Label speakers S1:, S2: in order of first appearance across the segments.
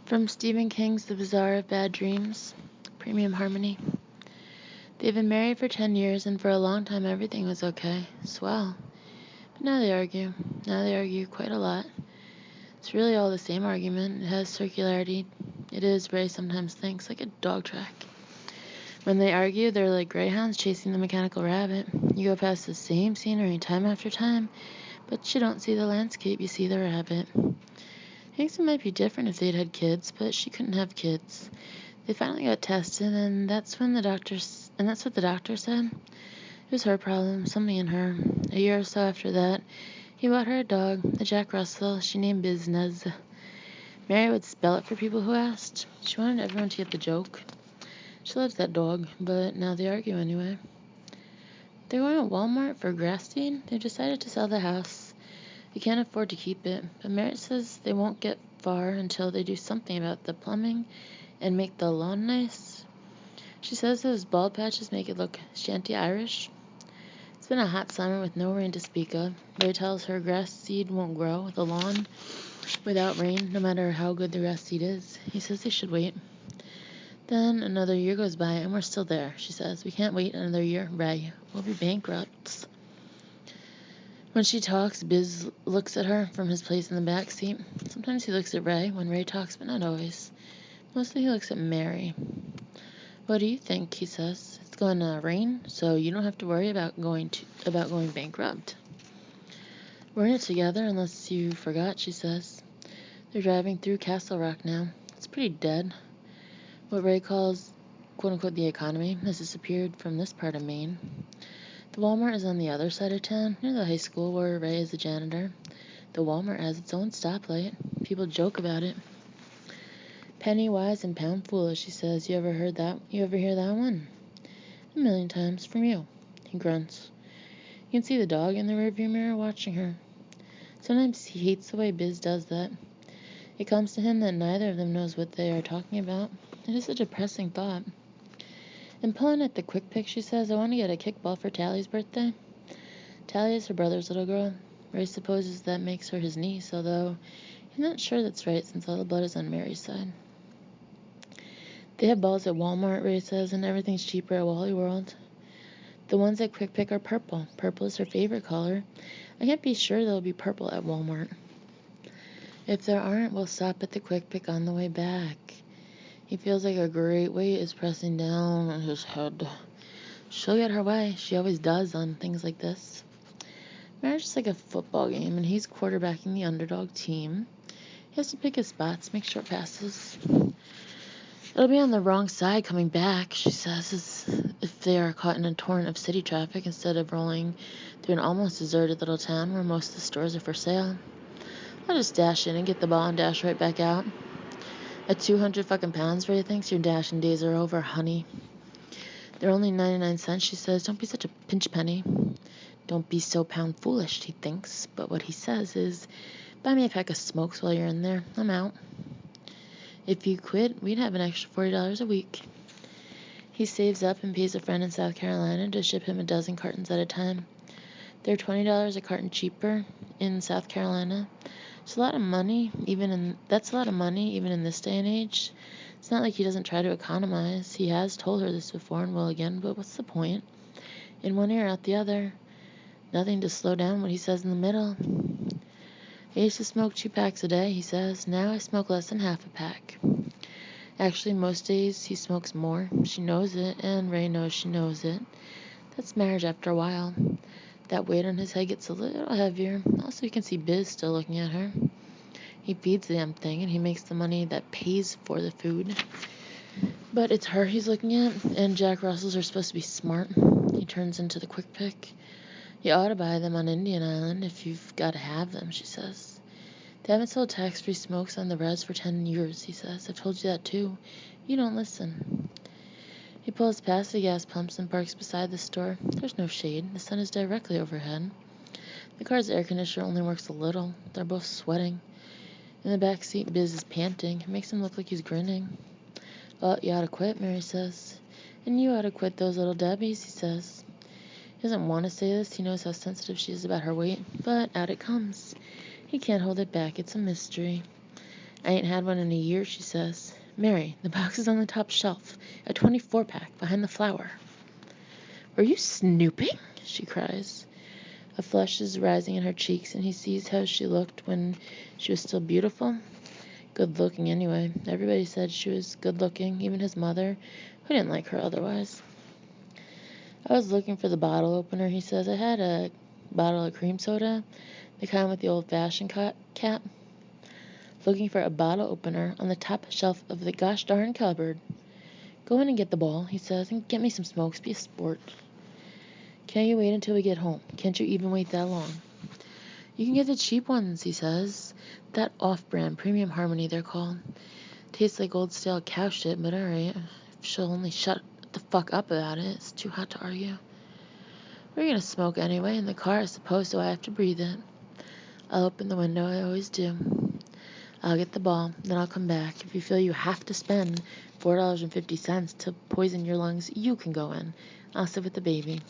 S1: From Stephen King's The Bazaar of Bad Dreams, Premium Harmony. They've been married for 10 years, and for a long time everything was okay. Swell. But now they argue. Now they argue quite a lot. It's really all the same argument. It has circularity. It is, Ray sometimes thinks, like a dog track. When they argue, they're like greyhounds chasing the mechanical rabbit. You go past the same scenery time after time, but you don't see the landscape, you see the rabbit. Thinks it might be different if they'd had kids, but she couldn't have kids. They finally got tested, and that's what the doctor said. It was her problem, something in her. A year or so after that, he bought her a dog, a Jack Russell she named Biznez. Mary would spell it for people who asked. She wanted everyone to get the joke. She loves that dog, but now they argue anyway. They're going to Walmart for grass seed. They've decided to sell the house. They can't afford to keep it, but Merritt says they won't get far until they do something about the plumbing and make the lawn nice. She says those bald patches make it look shanty Irish. It's been a hot summer with no rain to speak of. Ray tells her grass seed won't grow with a lawn without rain, no matter how good the grass seed is. He says they should wait. Then another year goes by, and we're still there, she says. We can't wait another year, Ray. We'll be bankrupt. When she talks, Biz looks at her from his place in the back seat. Sometimes he looks at Ray when Ray talks, but not always. Mostly he looks at Mary. What do you think? He says. It's going to rain, so you don't have to worry about going bankrupt. We're in it together, unless you forgot, she says. They're driving through Castle Rock now. It's pretty dead. What Ray calls, quote-unquote, the economy has disappeared from this part of Maine. The Walmart is on the other side of town, near the high school where Ray is the janitor. The Walmart has its own stoplight. People joke about it. Penny wise and pound foolish, she says. You ever hear that one? A million times, from you. He grunts. You can see the dog in the rearview mirror watching her. Sometimes he hates the way Biz does that. It comes to him that neither of them knows what they are talking about. It is a depressing thought. And pulling at the quick pick, she says, I want to get a kickball for Tally's birthday. Tally is her brother's little girl. Ray supposes that makes her his niece, although he's not sure that's right since all the blood is on Mary's side. They have balls at Walmart, Ray says, and everything's cheaper at Wally World. The ones at Quick Pick are purple. Purple is her favorite color. I can't be sure there'll be purple at Walmart. If there aren't, we'll stop at the Quick Pick on the way back. He feels like a great weight is pressing down on his head. She'll get her way. She always does on things like this. Marriage is like a football game, and he's quarterbacking the underdog team. He has to pick his spots, make short passes. It'll be on the wrong side coming back, she says, as if they are caught in a torrent of city traffic instead of rolling through an almost deserted little town where most of the stores are for sale. I'll just dash in and get the ball and dash right back out. At 200 fucking pounds, Ray thinks your dashing days are over, honey. They're only 99 cents, she says. Don't be such a pinch penny. Don't be so pound foolish, he thinks. But what he says is, buy me a pack of smokes while you're in there. I'm out. If you quit, we'd have an extra $40 a week. He saves up and pays a friend in South Carolina to ship him a dozen cartons at a time. They're $20 a carton cheaper in South Carolina. It's a lot of money, that's a lot of money, even in this day and age. It's not like he doesn't try to economize. He has told her this before and will again, but what's the point? In one ear, out the other. Nothing to slow down what he says in the middle. I used to smoke 2 packs a day, he says. Now I smoke less than half a pack. Actually, most days he smokes more. She knows it, and Ray knows she knows it. That's marriage after a while. That weight on his head gets a little heavier. Also, you can see Biz still looking at her. He feeds the damn thing, and he makes the money that pays for the food. But it's her he's looking at, and Jack Russells are supposed to be smart. He turns into the Quick Pick. You ought to buy them on Indian Island if you've got to have them, she says. They haven't sold tax-free smokes on the res for 10 years, he says. I've told you that too. You don't listen. He pulls past the gas pumps and parks beside the store. There's no shade. The sun is directly overhead. The car's air conditioner only works a little. They're both sweating. In the back seat, Biz is panting. It makes him look like he's grinning. Well, you ought to quit, Mary says. And you ought to quit those little Debbies, he says. He doesn't want to say this. He knows how sensitive she is about her weight. But out it comes. He can't hold it back. It's a mystery. I ain't had one in a year, she says. Mary, the box is on the top shelf, a 24-pack behind the flower. Were you snooping? She cries. A flush is rising in her cheeks, and he sees how she looked when she was still beautiful. Good-looking, anyway. Everybody said she was good-looking, even his mother, who didn't like her otherwise. I was looking for the bottle opener, he says. I had a bottle of cream soda, the kind with the old-fashioned cap. Looking for a bottle opener on the top shelf of the gosh darn cupboard. Go in and get the ball, he says, and get me some smokes. Be a sport. Can't you wait until we get home? Can't you even wait that long? You can get the cheap ones, he says. That off-brand Premium Harmony, they're called. Tastes like old stale cow shit, but alright. If she'll only shut the fuck up about it, it's too hot to argue. We're gonna smoke anyway in the car, I suppose, so I have to breathe it. I'll open the window, I always do. I'll get the ball, then I'll come back. If you feel you have to spend $4.50 to poison your lungs, you can go in. I'll sit with the baby.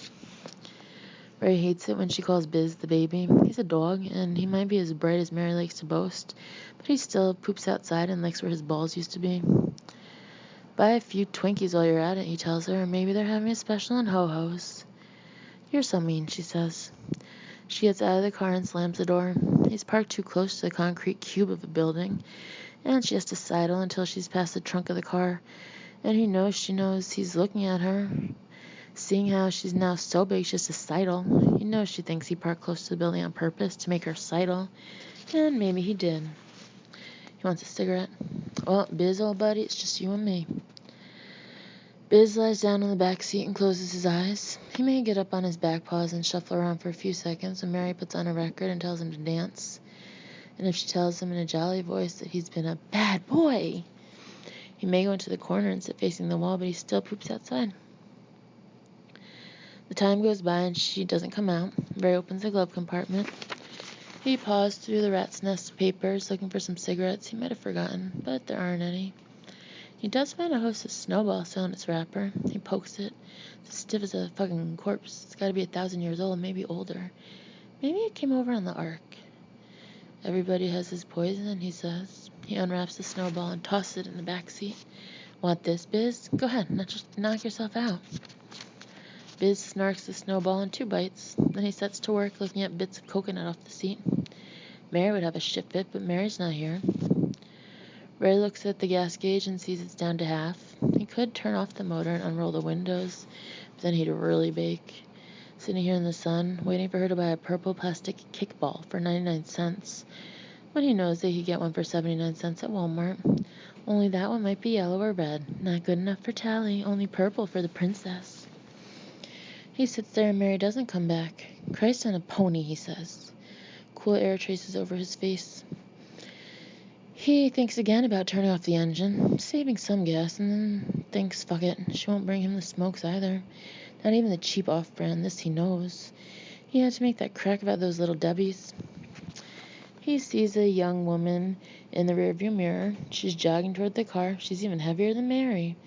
S1: Ray hates it when she calls Biz the baby. He's a dog, and he might be as bright as Mary likes to boast, but he still poops outside and likes where his balls used to be. Buy a few Twinkies while you're at it, he tells her, or maybe they're having a special on Ho-Ho's. You're so mean, she says. She gets out of the car and slams the door. He's parked too close to the concrete cube of a building, and she has to sidle until she's past the trunk of the car, and he knows she knows he's looking at her. Seeing how she's now so big she has to sidle, he knows she thinks he parked close to the building on purpose to make her sidle, and maybe he did. He wants a cigarette. Well, Biz, old buddy, it's just you and me. Biz lies down on the back seat and closes his eyes. He may get up on his back paws and shuffle around for a few seconds when Mary puts on a record and tells him to dance. And if she tells him in a jolly voice that he's been a bad boy, he may go into the corner and sit facing the wall, but he still poops outside. The time goes by and she doesn't come out. Ray opens the glove compartment. He paws through the rat's nest of papers, looking for some cigarettes he might have forgotten, but there aren't any. He does find a Hostess Snowball still in its wrapper. He pokes it. It's as stiff as a fucking corpse. It's gotta be 1,000 years old, maybe older. Maybe it came over on the Ark. Everybody has his poison, he says. He unwraps the Snowball and tosses it in the back seat. Want this, Biz? Go ahead, just knock yourself out. Biz snarks the Snowball in 2 bites. Then he sets to work looking at bits of coconut off the seat. Mary would have a shit fit, but Mary's not here. Ray looks at the gas gauge and sees it's down to half. He could turn off the motor and unroll the windows, but then he'd really bake. Sitting here in the sun, waiting for her to buy a purple plastic kickball for 99 cents, when he knows that he could get one for 79 cents at Walmart. Only that one might be yellow or red. Not good enough for Tally, only purple for the princess. He sits there and Mary doesn't come back. Christ on a pony, he says. Cool air traces over his face. He thinks again about turning off the engine, saving some gas, and then thinks, fuck it, she won't bring him the smokes either. Not even the cheap off-brand, this he knows. He had to make that crack about those little Debbies. He sees a young woman in the rearview mirror. She's jogging toward the car. She's even heavier than Mary.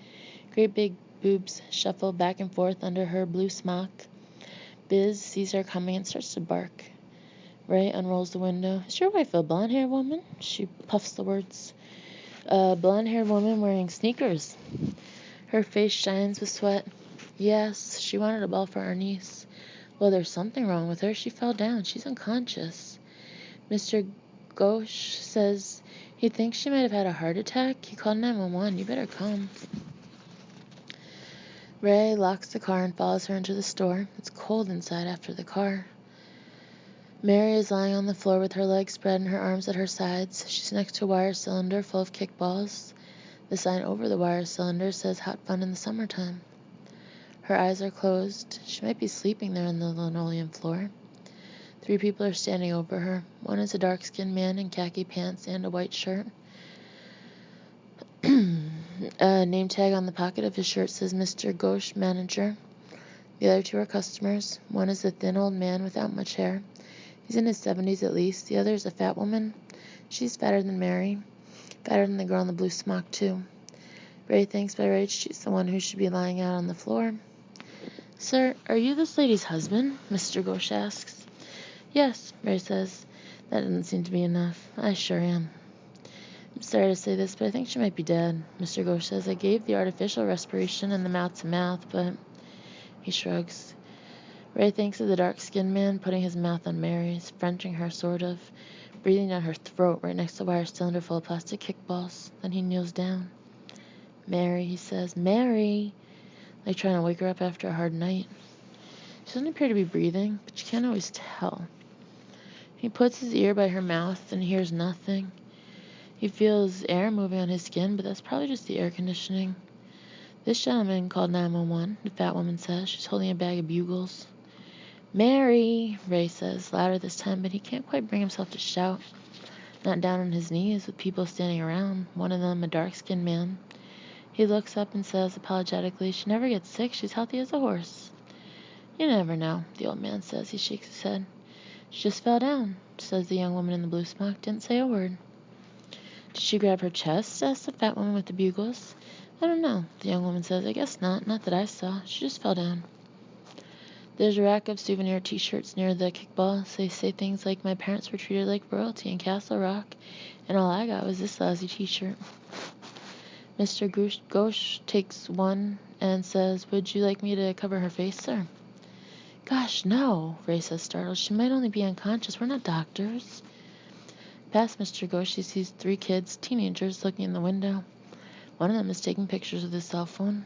S1: Great big boobs shuffle back and forth under her blue smock. Biz sees her coming and starts to bark. Ray unrolls the window. Is your wife a blonde-haired woman? She puffs the words. A blonde-haired woman wearing sneakers. Her face shines with sweat. Yes, she wanted a ball for our niece. Well, there's something wrong with her. She fell down. She's unconscious. Mr. Ghosh says he thinks she might have had a heart attack. He called 911. You better come. Ray locks the car and follows her into the store. It's cold inside after the car. Mary is lying on the floor with her legs spread and her arms at her sides. She's next to a wire cylinder full of kickballs. The sign over the wire cylinder says hot fun in the summertime. Her eyes are closed. She might be sleeping there on the linoleum floor. 3 people are standing over her. One is a dark-skinned man in khaki pants and a white shirt. A name tag on the pocket of his shirt says Mr. Ghosh, manager. The other 2 are customers. One is a thin old man without much hair. He's in his 70s at least. The other is a fat woman. She's fatter than Mary. Fatter than the girl in the blue smock, too. Ray thinks by rights she's the one who should be lying out on the floor. Sir, are you this lady's husband? Mr. Ghosh asks. Yes, Ray says. That doesn't seem to be enough. I sure am. I'm sorry to say this, but I think she might be dead. Mr. Ghosh says, I gave the artificial respiration and the mouth-to-mouth, but he shrugs. Ray thinks of the dark-skinned man putting his mouth on Mary's, Frenching her, sort of, breathing down her throat right next to the wire cylinder full of plastic kickballs. Then he kneels down. Mary, he says, Mary! Like trying to wake her up after a hard night. She doesn't appear to be breathing, but you can't always tell. He puts his ear by her mouth and hears nothing. He feels air moving on his skin, but that's probably just the air conditioning. This gentleman called 911, the fat woman says. She's holding a bag of bugles. Mary, Ray says, louder this time, but he can't quite bring himself to shout. Not down on his knees with people standing around, one of them a dark-skinned man. He looks up and says apologetically, she never gets sick, she's healthy as a horse. You never know, the old man says. He shakes his head. She just fell down, says the young woman in the blue smock. Didn't say a word. Did she grab her chest? Asked the fat woman with the bugles. I don't know, the young woman says. I guess not. Not that I saw. She just fell down. There's a rack of souvenir t-shirts near the kickball. They say things like, my parents were treated like royalty in Castle Rock, and all I got was this lousy t-shirt. Mr. Ghosh takes one and says, would you like me to cover her face, sir? Gosh, no, Ray says, startled. She might only be unconscious. We're not doctors. Past Mr. Ghosh, he sees 3 kids, teenagers, looking in the window. One of them is taking pictures with his cell phone.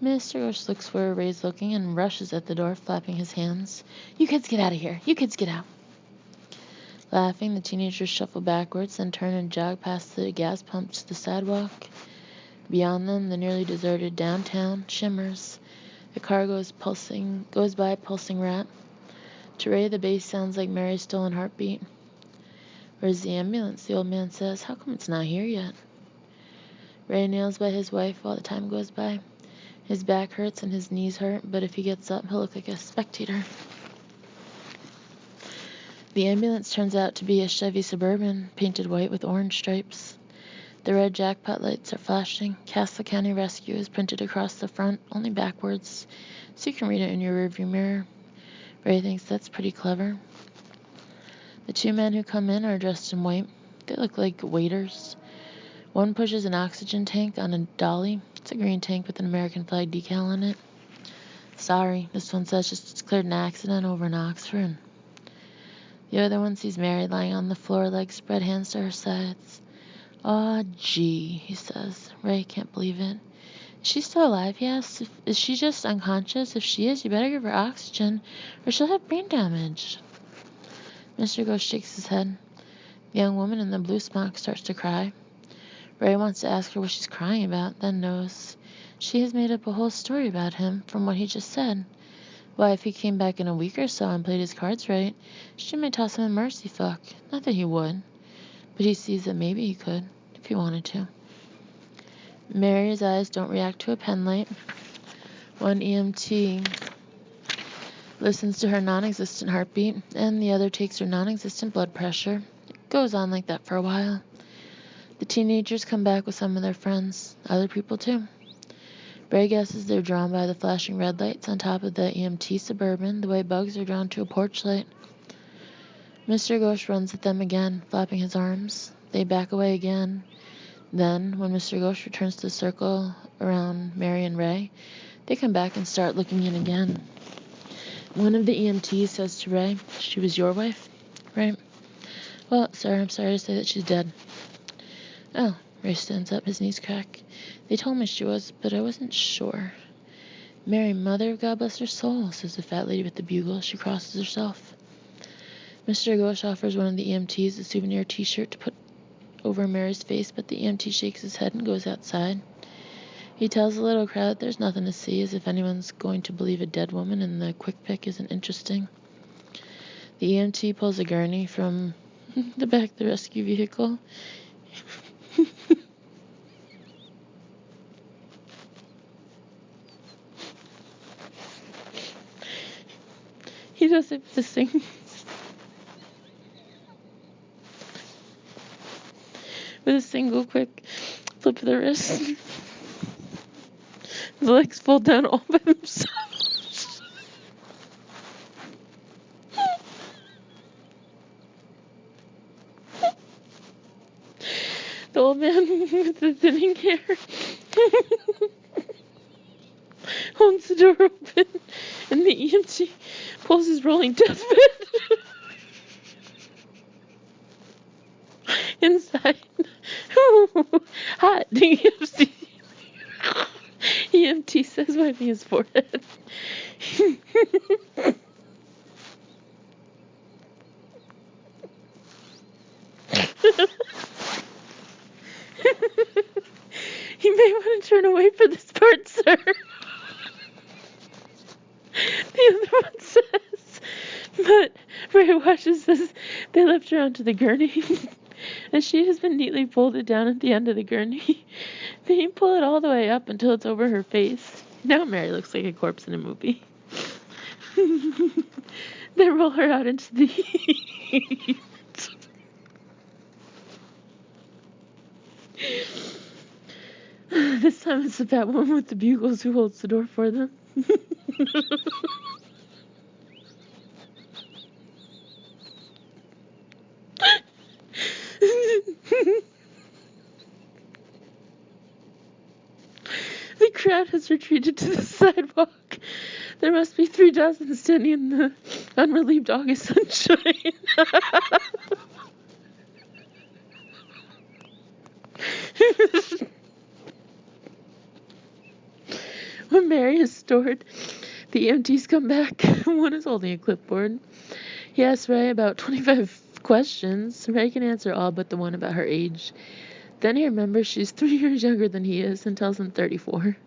S1: Mr. Ghosh looks where Ray's looking and rushes at the door, flapping his hands. You kids get out of here. You kids get out. Laughing, the teenagers shuffle backwards, then turn and jog past the gas pump to the sidewalk. Beyond them, the nearly deserted downtown shimmers. A car goes by, pulsing rat. To Ray, the bass sounds like Mary's stolen heartbeat. Where's the ambulance? The old man says. How come it's not here yet? Ray kneels by his wife while the time goes by. His back hurts and his knees hurt, but if he gets up, he'll look like a spectator. The ambulance turns out to be a Chevy Suburban, painted white with orange stripes. The red jackpot lights are flashing. Castle County Rescue is printed across the front, only backwards, so you can read it in your rearview mirror. Ray thinks that's pretty clever. The 2 men who come in are dressed in white. They look like waiters. One pushes an oxygen tank on a dolly. It's a green tank with an American flag decal on it. Sorry, this one says, just cleared an accident over in Oxford. The other one sees Mary lying on the floor, legs spread, hands to her sides. Aw, gee, he says. Ray can't believe it. Is she still alive, he asks. Is she just unconscious? If she is, you better give her oxygen, or she'll have brain damage. Mr. Ghosh shakes his head. The young woman in the blue smock starts to cry. Ray wants to ask her what she's crying about, then knows. She has made up a whole story about him from what he just said. Why, if he came back in a week or so and played his cards right, she might toss him a mercy fuck. Not that he would, but he sees that maybe he could, if he wanted to. Mary's eyes don't react to a pen light. One EMT listens to her non-existent heartbeat, and the other takes her non-existent blood pressure. It goes on like that for a while. The teenagers come back with some of their friends, other people too. Ray guesses they're drawn by the flashing red lights on top of the EMT Suburban, the way bugs are drawn to a porch light. Mr. Ghosh runs at them again, flapping his arms. They back away again. Then, when Mr. Ghosh returns to the circle around Mary and Ray, they come back and start looking in again. One of the EMTs says to Ray, she was your wife, right? Well, sir, I'm sorry to say that she's dead. Oh, Ray stands up, his knees crack. They told me she was, but I wasn't sure. Mary, mother of God bless her soul, says the fat lady with the bugle. She crosses herself. Mr. Ghosh offers one of the EMTs a souvenir t-shirt to put over Mary's face, but the EMT shakes his head and goes outside. He tells the little crowd there's nothing to see, as if anyone's going to believe a dead woman and the quick pick isn't interesting. The EMT pulls a gurney from the back of the rescue vehicle. He does it with a single quick flip of the wrist. His legs fall down all by themselves. The old man with the thinning hair holds the door open, and the EMT pulls his rolling deathbed. Inside, hot, EMT says, wiping his forehead. You may want to turn away for this part, sir. The other one says, but Ray watches as they lift her onto the gurney. The sheet has been neatly folded down at the end of the gurney. They pull it all the way up until it's over her face. Now Mary looks like a corpse in a movie. They roll her out into the heat. This time it's the fat woman with the bugles who holds the door for them. The crowd has retreated to the sidewalk. There must be 3 dozen standing in the unrelieved August sunshine. When Mary is stored, the EMTs come back. One is holding a clipboard. He asks Ray about 25 questions. Ray can answer all but the one about her age. Then he remembers she's 3 years younger than he is and tells him 34.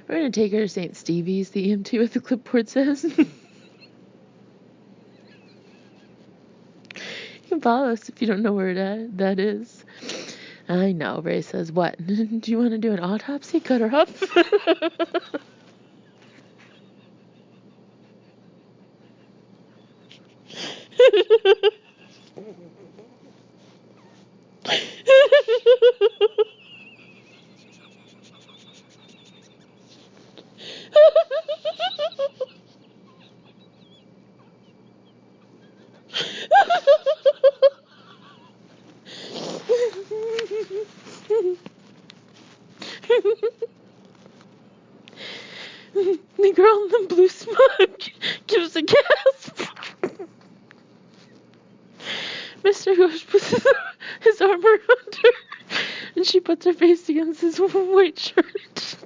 S1: We're going to take her to St. Stevie's, the EMT with the clipboard says. You can follow us if you don't know where that is. I know, Ray says. What? Do you want to do an autopsy? Cut her up? The girl in the blue smock gives a gasp. Mr. Ghosh puts his arm around her, and she puts her face against his white shirt.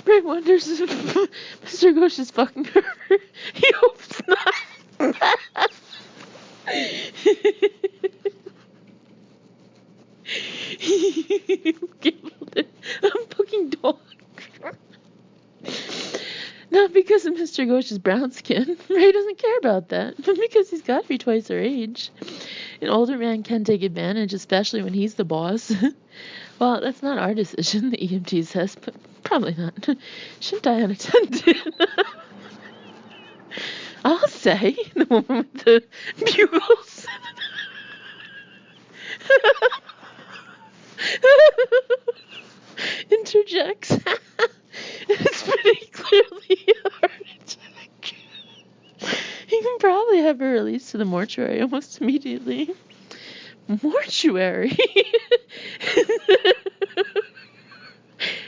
S1: Ray wonders if Mr. Ghosh is fucking her. He hopes not. I'm fucking dog. Not because of Mr. Ghosh's brown skin. Ray doesn't care about that. But because he's got to be twice her age. An older man can take advantage, especially when he's the boss. Well, that's not our decision, the EMT says, but probably not. Shouldn't die unattended. I'll say, the woman with the bugles. Interjects. It's pretty clearly a heart attack. You can probably have her released to the mortuary almost immediately. Mortuary?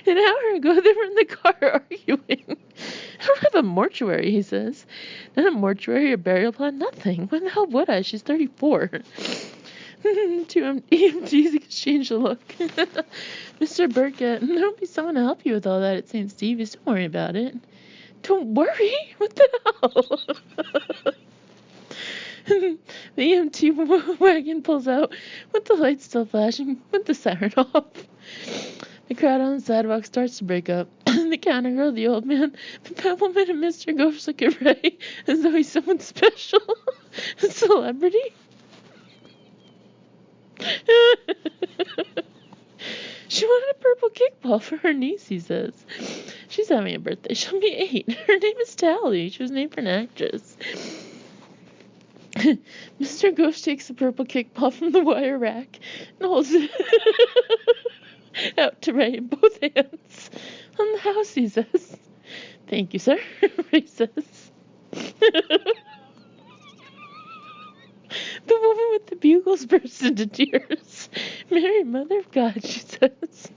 S1: An hour ago they were in the car arguing. I don't have a mortuary, he says. Not a mortuary or burial plot, nothing. When the hell would I? She's 34. Two EMTs exchange a look. Mr. Burkett, there'll be someone to help you with all that at St. Stevie's. Don't worry about it. Don't worry? What the hell? The EMT wagon pulls out with the lights still flashing, with the siren off. The crowd on the sidewalk starts to break up. The counter girl, the old man, the fat woman, and Mr. Ghosh look at Ray as though he's someone special. A celebrity. She wanted a purple kickball for her niece, he says. She's having a birthday. She'll be 8. Her name is Tally. She was named for an actress. Mr. Ghosh takes the purple kickball from the wire rack and holds it out to Ray in both hands. On the house, he says. Thank you, sir, Ray says. The woman with the bugles burst into tears. Mary, Mother of God, she says.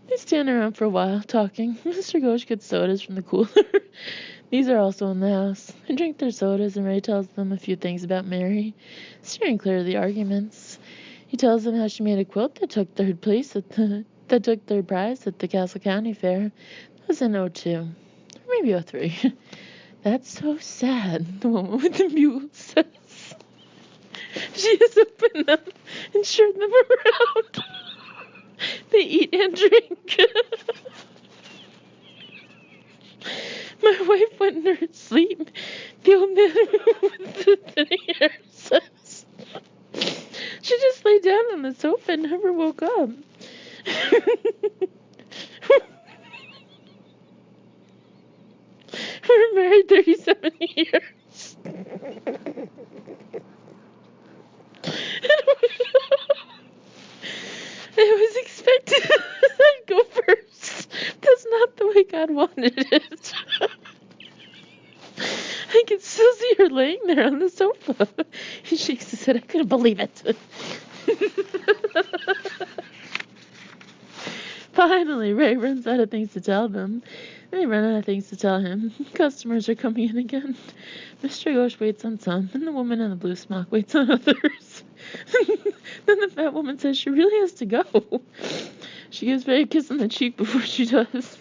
S1: They stand around for a while, talking. Mr. Ghosh gets sodas from the cooler. These are also in the house. They drink their sodas, and Ray tells them a few things about Mary, steering clear of the arguments. He tells them how she made a quilt that took third prize at the Castle County Fair. That was in '02, or maybe '03. That's so sad, the woman with the mule says. She has opened them and shared them around. They eat and drink. My wife went in her sleep. The old man with the thin hair says. She just lay down on the sofa and never woke up. We're married 37 years. I was expecting I'd go first. That's not the way God wanted it. I can still see her laying there on the sofa. He shakes his head. I couldn't believe it. Finally, Ray runs out of things to tell them. They run out of things to tell him. Customers are coming in again. Mr. Ghosh waits on some, and the woman in the blue smock waits on others. Then the fat woman says she really has to go. She gives Ray a kiss on the cheek before she does.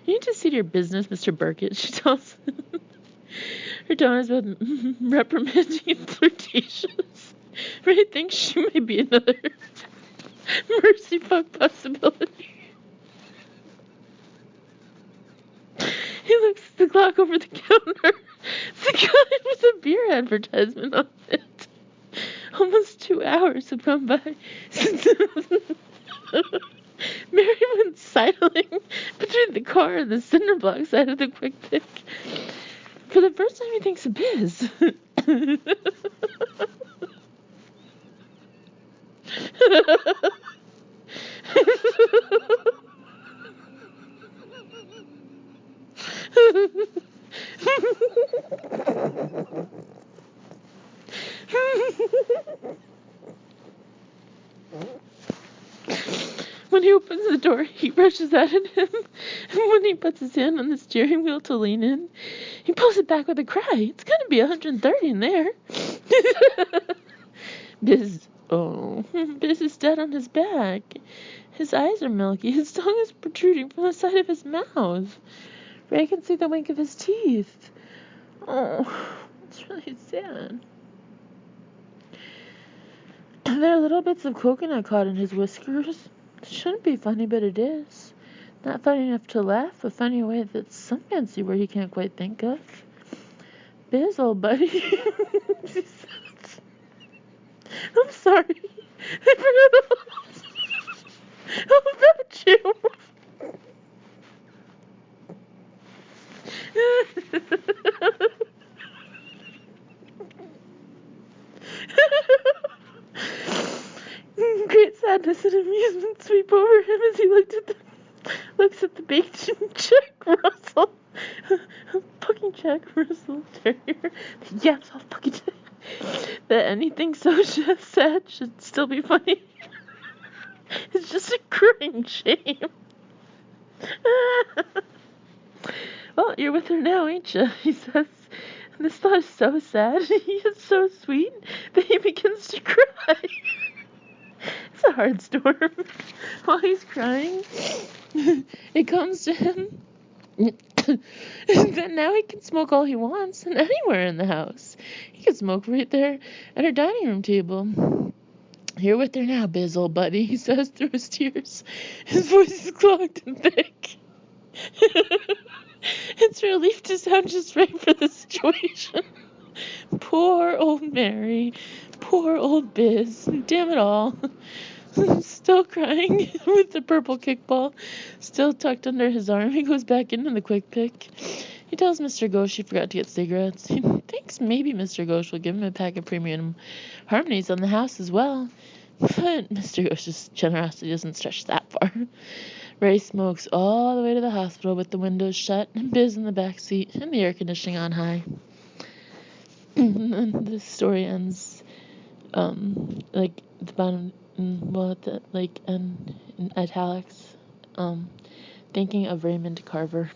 S1: You need to see to your business, Mr. Burkett, she tells him. Her tone is both reprimanding and flirtatious. Ray thinks she may be another mercy fuck possibility. He looks at the clock over the counter. The guy with a beer advertisement on it. Almost 2 hours have gone by since Mary went sidling between the car and the cinder block side of the quick pick. For the first time, he thinks of Biz. When he opens the door, he rushes out at him, and when he puts his hand on the steering wheel to lean in, he pulls it back with a cry. It's gonna be 130 in there. Biz is dead on his back. His eyes are milky. His tongue is protruding from the side of his mouth. Ray can see the wink of his teeth. Oh, it's really sad. There are little bits of coconut caught in his whiskers. It shouldn't be funny, but it is. Not funny enough to laugh, but funny in a way that some fancy word he can't quite think of. Biz, old buddy. She says. I'm sorry. I forgot all about you. Great sadness and amusement sweep over him as he looks at the baked Jack Russell. Fucking Jack Russell Terrier. Yeah, it's all fucking that anything so sad should still be funny. It's just a crying shame. Well, you're with her now, ain't you? He says. And this thought is so sad. He is so sweet that he begins to cry. It's a hard storm. While he's crying, it comes to him. Then now he can smoke all he wants and anywhere in the house. He can smoke right there at her dining room table. You're with her now, Biz, old buddy, he says through his tears. His voice is clogged and thick. It's a relief to sound just right for the situation. Poor old Mary. Poor old Biz. Damn it all. Still crying with the purple kickball still tucked under his arm. He goes back into the quick pick. He tells Mr. Ghosh he forgot to get cigarettes. He thinks maybe Mr. Ghosh will give him a pack of premium harmonies on the house as well. But Mr. Ghosh's generosity doesn't stretch that far. Ray smokes all the way to the hospital with the windows shut and Biz in the back seat and the air conditioning on high. And the story ends like the bottom, well, at the, like, in italics, thinking of Raymond Carver.